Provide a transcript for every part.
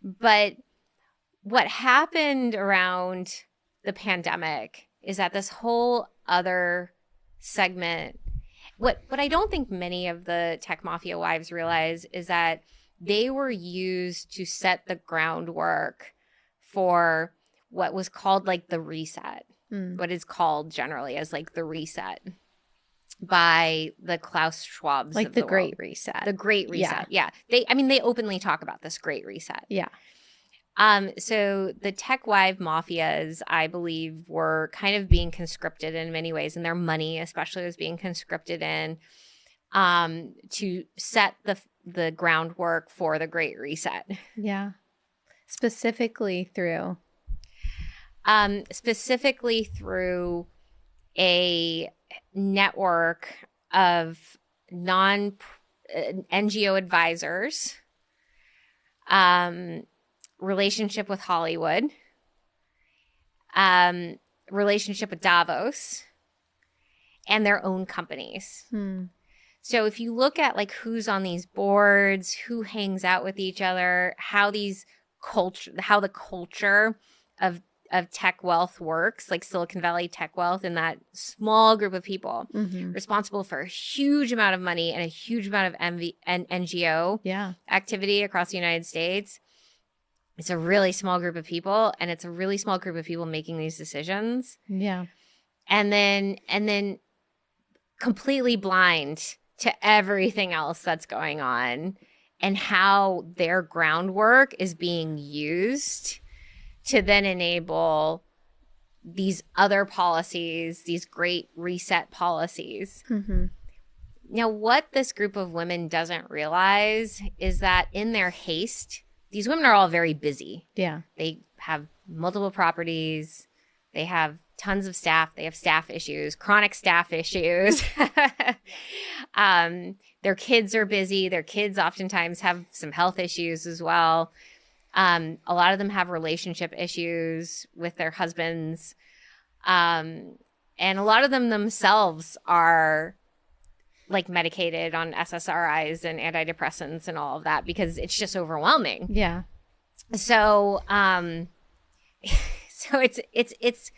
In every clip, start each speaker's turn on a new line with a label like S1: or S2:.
S1: But what happened around the pandemic is that this whole other segment, what I don't think many of the tech mafia wives realize is that they were used to set the groundwork for what was called like the reset, what is called generally as like the reset by the Klaus Schwabs
S2: Like
S1: of
S2: the
S1: the
S2: Great
S1: world.
S2: Reset.
S1: The Great Reset. Yeah. They openly talk about this Great Reset.
S2: Yeah.
S1: So the tech wife mafias, I believe, were kind of being conscripted in many ways, and their money especially was being conscripted in to set the groundwork for the Great Reset.
S2: Yeah. Specifically through
S1: a network of NGO advisors, relationship with Hollywood, relationship with Davos, and their own companies. So if you look at like who's on these boards, who hangs out with each other, how the culture of tech wealth works, like Silicon Valley tech wealth, and that small group of people responsible for a huge amount of money and a huge amount of NGO activity across the United States. It's a really small group of people, and it's a really small group of people making these decisions.
S2: Yeah.
S1: And then completely blind to everything else that's going on and how their groundwork is being used to then enable these other policies, these Great Reset policies. Now, what this group of women doesn't realize is that in their haste, these women are all very busy.
S2: Yeah.
S1: They have multiple properties. They have tons of staff. They have staff issues, chronic staff issues. Their kids are busy. Their kids oftentimes have some health issues as well. A lot of them have relationship issues with their husbands. And a lot of them themselves are like medicated on SSRIs and antidepressants and all of that because it's just overwhelming.
S2: Yeah.
S1: So, so it's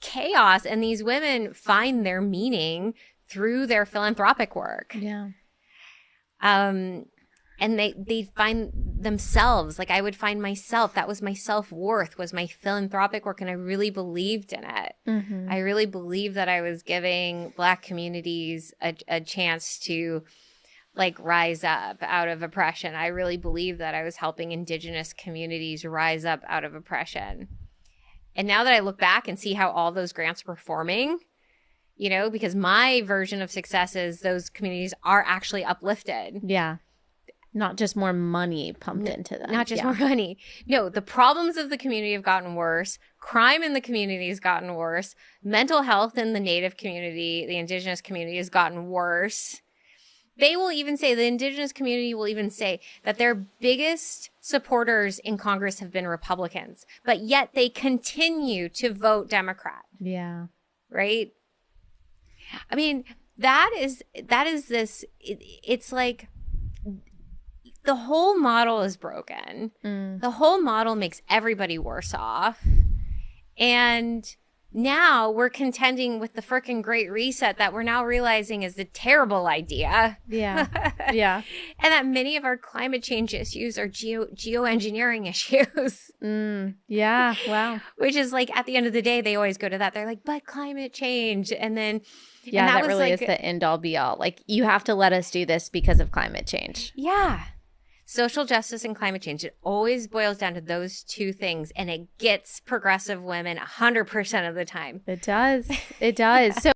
S1: chaos, and these women find their meaning through their philanthropic work.
S2: Yeah.
S1: And they find themselves, like I would find myself, that was my self-worth, was my philanthropic work, and I really believed in it. I really believed that I was giving Black communities a chance to like rise up out of oppression. I really believed that I was helping Indigenous communities rise up out of oppression. And now that I look back and see how all those grants are performing, you know, because my version of success is those communities are actually uplifted.
S2: Yeah. Not just more money pumped into them.
S1: Not just more money. No, the problems of the community have gotten worse. Crime in the community has gotten worse. Mental health in the Native community, the Indigenous community, has gotten worse. They will even say, the Indigenous community will even say that their biggest supporters in Congress have been Republicans, but yet they continue to vote Democrat.
S2: Yeah.
S1: Right? I mean, that is this, it's like, the whole model is broken. The whole model makes everybody worse off. And now we're contending with the frickin' Great Reset that we're now realizing is a terrible idea.
S2: Yeah. Yeah.
S1: And that many of our climate change issues are geoengineering issues.
S2: Yeah. Wow.
S1: Which is like, at the end of the day, they always go to that. They're like, but climate change. And then...
S2: Yeah, that really is the end all be all. Like, you have to let us do this because of climate change.
S1: Yeah. Social justice and climate change, it always boils down to those two things, and it gets progressive women 100% of the time.
S2: It does. It does. So